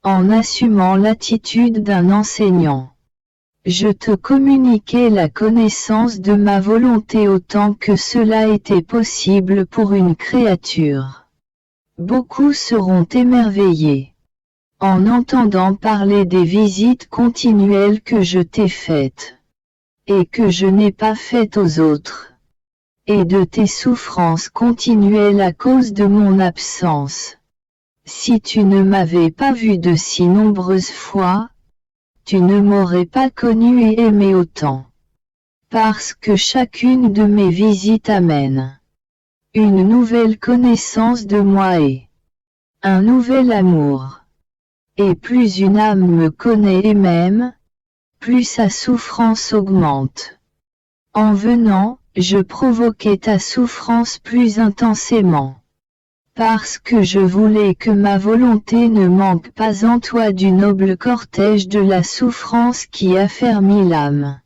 En assumant l'attitude d'un enseignant, je te communiquais la connaissance de ma volonté autant que cela était possible pour une créature. Beaucoup seront émerveillés en entendant parler des visites continuelles que je t'ai faites et que je n'ai pas faites aux autres, et de tes souffrances continuelles à cause de mon absence. Si tu ne m'avais pas vu de si nombreuses fois, tu ne m'aurais pas connu et aimé autant. Parce que chacune de mes visites amène une nouvelle connaissance de moi et un nouvel amour. Et plus une âme me connaît et m'aime, plus sa souffrance augmente. En venant, je provoquais ta souffrance plus intensément. Parce que je voulais que ma volonté ne manque pas en toi du noble cortège de la souffrance qui affermit l'âme.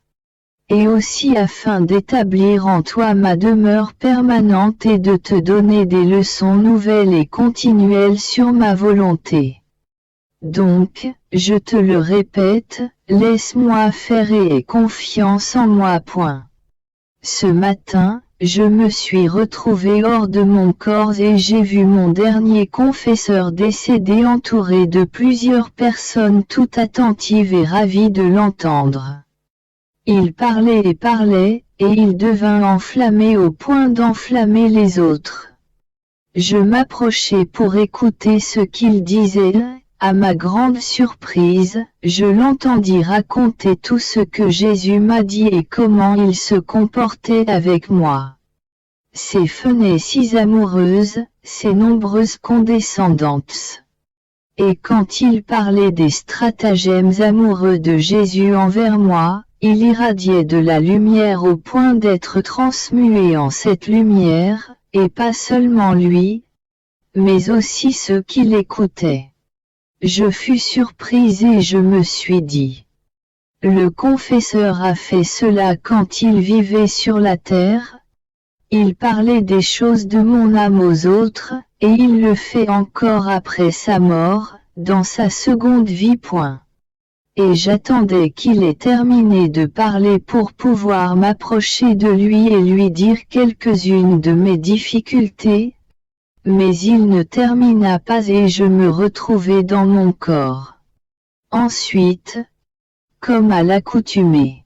Et aussi afin d'établir en toi ma demeure permanente et de te donner des leçons nouvelles et continuelles sur ma volonté. Donc, je te le répète, laisse-moi faire et aie confiance en moi. Ce matin, je me suis retrouvé hors de mon corps et j'ai vu mon dernier confesseur décédé entouré de plusieurs personnes tout attentives et ravies de l'entendre. Il parlait et il devint enflammé au point d'enflammer les autres. Je m'approchai pour écouter ce qu'il disait. À ma grande surprise, je l'entendis raconter tout ce que Jésus m'a dit et comment il se comportait avec moi. Ses fenêtres si amoureuses, ses nombreuses condescendances. Et quand il parlait des stratagèmes amoureux de Jésus envers moi, il irradiait de la lumière au point d'être transmué en cette lumière, et pas seulement lui, mais aussi ceux qui l'écoutaient. Je fus surprise et je me suis dit, le confesseur a fait cela quand il vivait sur la terre. Il parlait des choses de mon âme aux autres, et il le fait encore après sa mort, dans sa seconde vie. Et j'attendais qu'il ait terminé de parler pour pouvoir m'approcher de lui et lui dire quelques-unes de mes difficultés. Mais il ne termina pas et je me retrouvai dans mon corps. Ensuite, comme à l'accoutumée,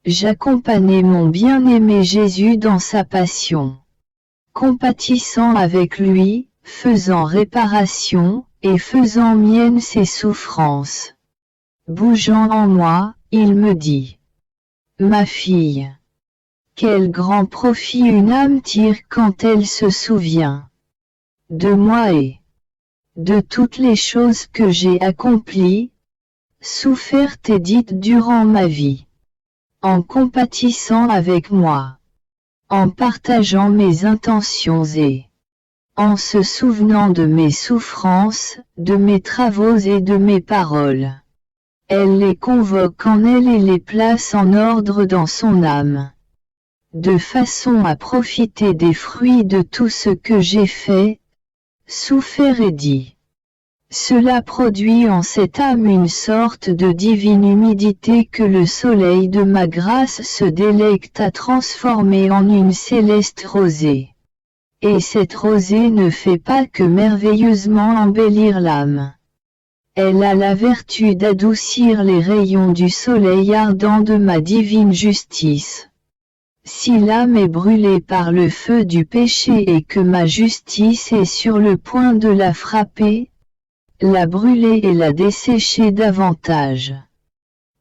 j'accompagnai mon bien-aimé Jésus dans sa passion, compatissant avec lui, faisant réparation, et faisant mienne ses souffrances. Bougeant en moi, il me dit, « Ma fille, quel grand profit une âme tire quand elle se souvient de moi et de toutes les choses que j'ai accomplies, souffertes et dites durant ma vie, en compatissant avec moi, en partageant mes intentions et en se souvenant de mes souffrances, de mes travaux et de mes paroles. Elle les convoque en elle et les place en ordre dans son âme, de façon à profiter des fruits de tout ce que j'ai fait, souffert et dit. Cela produit en cette âme une sorte de divine humidité que le soleil de ma grâce se délecte à transformer en une céleste rosée. Et cette rosée ne fait pas que merveilleusement embellir l'âme. Elle a la vertu d'adoucir les rayons du soleil ardent de ma divine justice. Si l'âme est brûlée par le feu du péché et que ma justice est sur le point de la frapper, la brûler et la dessécher davantage.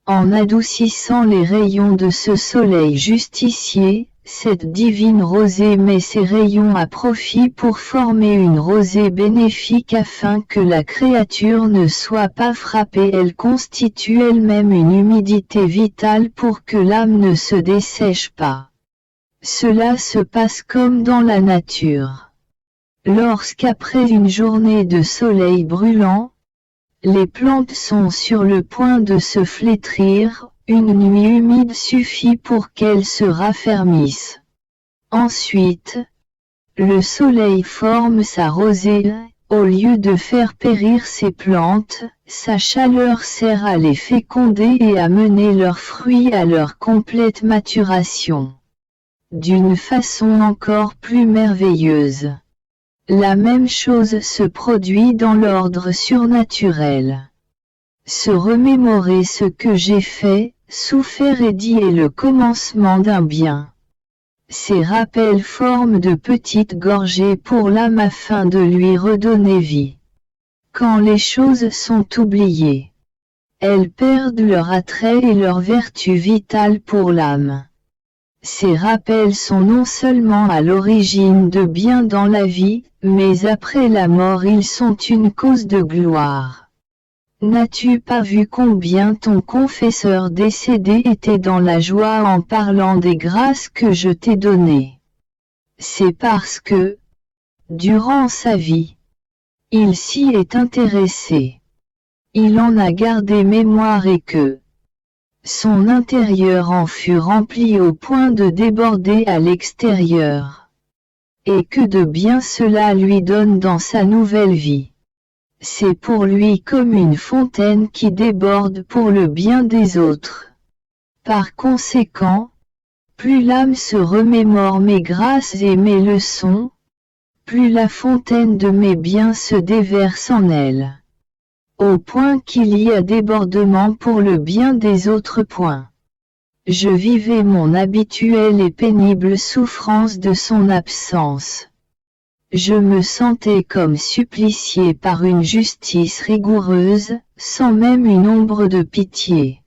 En adoucissant les rayons de ce soleil justicier, cette divine rosée met ses rayons à profit pour former une rosée bénéfique afin que la créature ne soit pas frappée. Elle constitue elle-même une humidité vitale pour que l'âme ne se dessèche pas. Cela se passe comme dans la nature. Lorsqu'après une journée de soleil brûlant, les plantes sont sur le point de se flétrir, une nuit humide suffit pour qu'elles se raffermissent. Ensuite, le soleil forme sa rosée, au lieu de faire périr ces plantes, sa chaleur sert à les féconder et à mener leurs fruits à leur complète maturation. D'une façon encore plus merveilleuse. La même chose se produit dans l'ordre surnaturel. Se remémorer ce que j'ai fait, souffert et dit est le commencement d'un bien. Ces rappels forment de petites gorgées pour l'âme afin de lui redonner vie. Quand les choses sont oubliées, elles perdent leur attrait et leur vertu vitale pour l'âme. Ces rappels sont non seulement à l'origine de bien dans la vie, mais après la mort ils sont une cause de gloire. N'as-tu pas vu combien ton confesseur décédé était dans la joie en parlant des grâces que je t'ai données? C'est parce que, durant sa vie, il s'y est intéressé. Il en a gardé mémoire et que son intérieur en fut rempli au point de déborder à l'extérieur. Et que de bien cela lui donne dans sa nouvelle vie. C'est pour lui comme une fontaine qui déborde pour le bien des autres. Par conséquent, plus l'âme se remémore mes grâces et mes leçons, plus la fontaine de mes biens se déverse en elle. Au point qu'il y a débordement pour le bien des autres points. Je vivais mon habituelle et pénible souffrance de son absence. Je me sentais comme supplicié par une justice rigoureuse, sans même une ombre de pitié.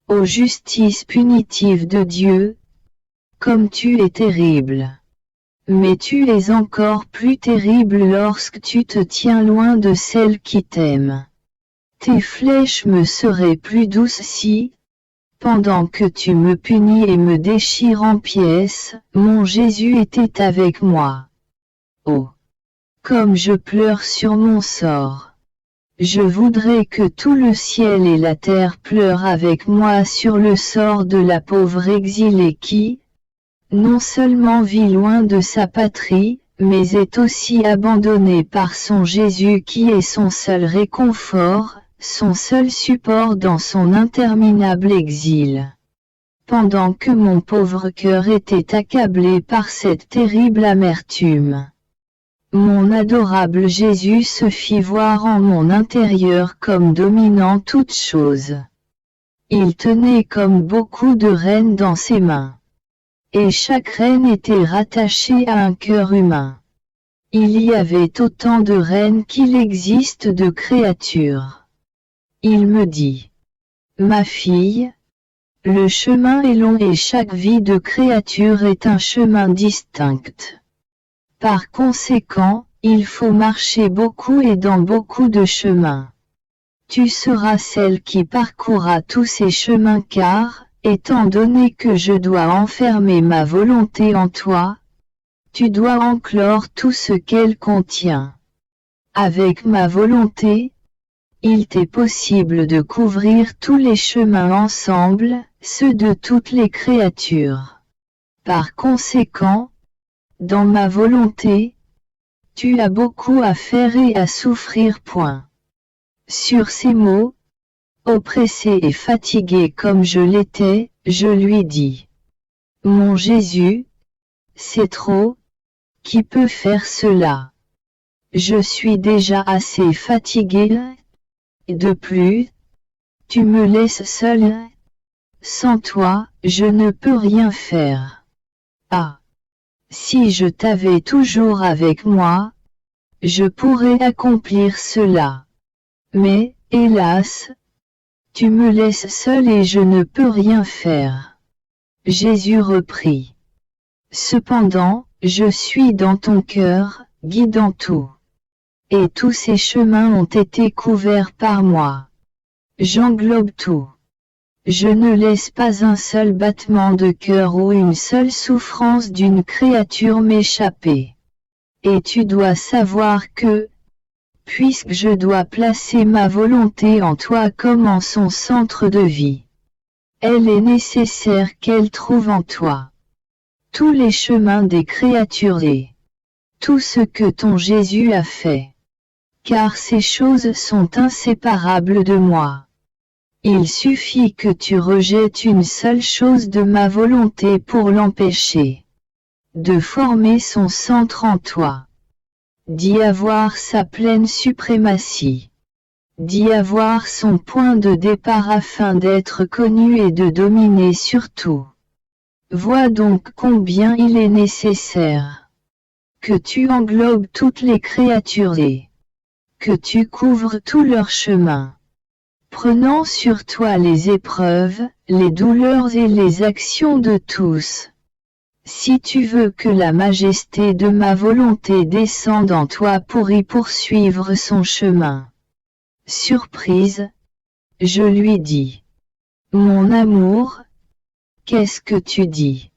Ô justice punitive de Dieu, comme tu es terrible. Mais tu es encore plus terrible lorsque tu te tiens loin de celle qui t'aime. Tes flèches me seraient plus douces si, pendant que tu me punis et me déchires en pièces, mon Jésus était avec moi. Oh! Comme je pleure sur mon sort. Je voudrais que tout le ciel et la terre pleurent avec moi sur le sort de la pauvre exilée qui, non seulement vit loin de sa patrie, mais est aussi abandonnée par son Jésus qui est son seul réconfort, son seul support dans son interminable exil. Pendant que mon pauvre cœur était accablé par cette terrible amertume. Mon adorable Jésus se fit voir en mon intérieur comme dominant toute chose. Il tenait comme beaucoup de rênes dans ses mains. Et chaque reine était rattachée à un cœur humain. Il y avait autant de reines qu'il existe de créatures. Il me dit, ma fille, le chemin est long et chaque vie de créature est un chemin distinct. Par conséquent, il faut marcher beaucoup et dans beaucoup de chemins. Tu seras celle qui parcourra tous ces chemins car, étant donné que je dois enfermer ma volonté en toi, tu dois enclore tout ce qu'elle contient. Avec ma volonté, il t'est possible de couvrir tous les chemins ensemble, ceux de toutes les créatures. Par conséquent, dans ma volonté, tu as beaucoup à faire et à souffrir. Point. Sur ces mots, oppressé et fatigué comme je l'étais, je lui dis. Mon Jésus, c'est trop, qui peut faire cela? Je suis déjà assez fatigué, De plus, tu me laisses seul. Sans toi, je ne peux rien faire. Ah! Si je t'avais toujours avec moi, je pourrais accomplir cela. Mais, hélas, tu me laisses seul et je ne peux rien faire. Jésus reprit. Cependant, je suis dans ton cœur, guidant tout. Et tous ces chemins ont été couverts par moi. J'englobe tout. Je ne laisse pas un seul battement de cœur ou une seule souffrance d'une créature m'échapper. Et tu dois savoir que, puisque je dois placer ma volonté en toi comme en son centre de vie, elle est nécessaire qu'elle trouve en toi tous les chemins des créatures et tout ce que ton Jésus a fait. Car ces choses sont inséparables de moi. Il suffit que tu rejettes une seule chose de ma volonté pour l'empêcher de former son centre en toi, d'y avoir sa pleine suprématie, d'y avoir son point de départ afin d'être connu et de dominer sur tout. Vois donc combien il est nécessaire que tu englobes toutes les créatures et que tu couvres tous leurs chemins, prenant sur toi les épreuves, les douleurs et les actions de tous. Si tu veux que la majesté de ma volonté descende en toi pour y poursuivre son chemin. Surprise, je lui dis. Mon amour, qu'est-ce que tu dis?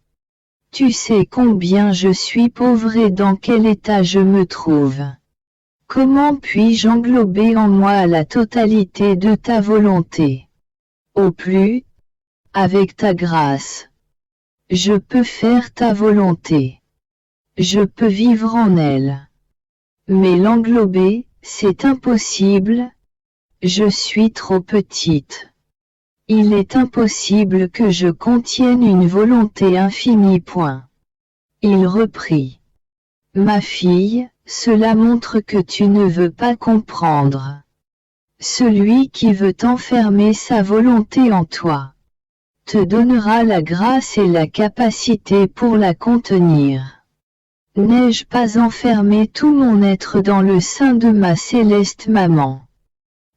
Tu sais combien je suis pauvre et dans quel état je me trouve. Comment puis-je englober en moi la totalité de ta volonté? Au plus, avec ta grâce, je peux faire ta volonté. Je peux vivre en elle. Mais l'englober, c'est impossible. Je suis trop petite. Il est impossible que je contienne une volonté infinie. Point. Il reprit. Ma fille, cela montre que tu ne veux pas comprendre. Celui qui veut enfermer sa volonté en toi te donnera la grâce et la capacité pour la contenir. N'ai-je pas enfermé tout mon être dans le sein de ma céleste maman?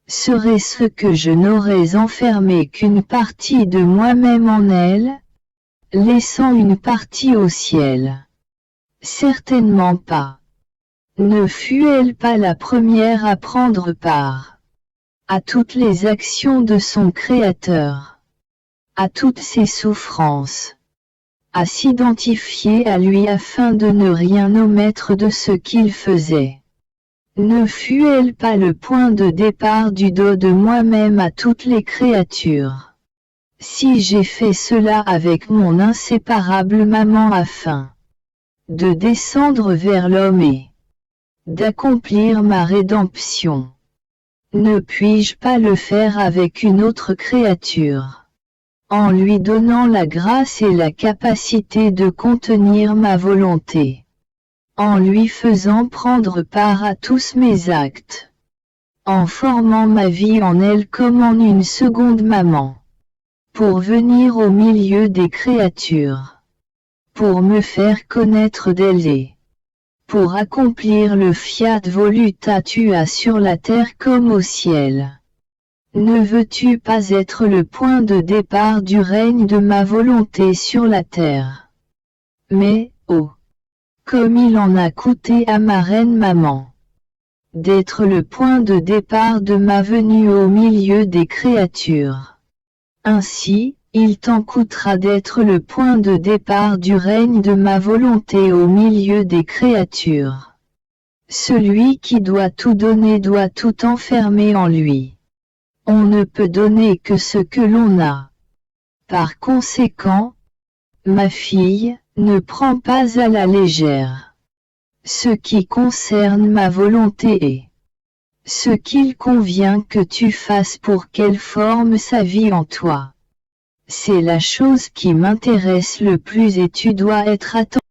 Serait-ce que je n'aurais enfermé qu'une partie de moi-même en elle, laissant une partie au ciel? Certainement pas. Ne fut-elle pas la première à prendre part à toutes les actions de son Créateur, à toutes ses souffrances, à s'identifier à lui afin de ne rien omettre de ce qu'il faisait? Ne fut-elle pas le point de départ du dos de moi-même à toutes les créatures? Si j'ai fait cela avec mon inséparable maman afin de descendre vers l'homme et d'accomplir ma rédemption, ne puis-je pas le faire avec une autre créature, en lui donnant la grâce et la capacité de contenir ma volonté, en lui faisant prendre part à tous mes actes, en formant ma vie en elle comme en une seconde maman, pour venir au milieu des créatures, pour me faire connaître d'elle et pour accomplir le fiat voluntatua sur la terre comme au ciel? Ne veux-tu pas être le point de départ du règne de ma volonté sur la terre? Mais, oh! Comme il en a coûté à ma reine maman d'être le point de départ de ma venue au milieu des créatures. Ainsi, il t'en coûtera d'être le point de départ du règne de ma volonté au milieu des créatures. Celui qui doit tout donner doit tout enfermer en lui. On ne peut donner que ce que l'on a. Par conséquent, ma fille, ne prends pas à la légère ce qui concerne ma volonté et ce qu'il convient que tu fasses pour qu'elle forme sa vie en toi. C'est la chose qui m'intéresse le plus et tu dois être attentif.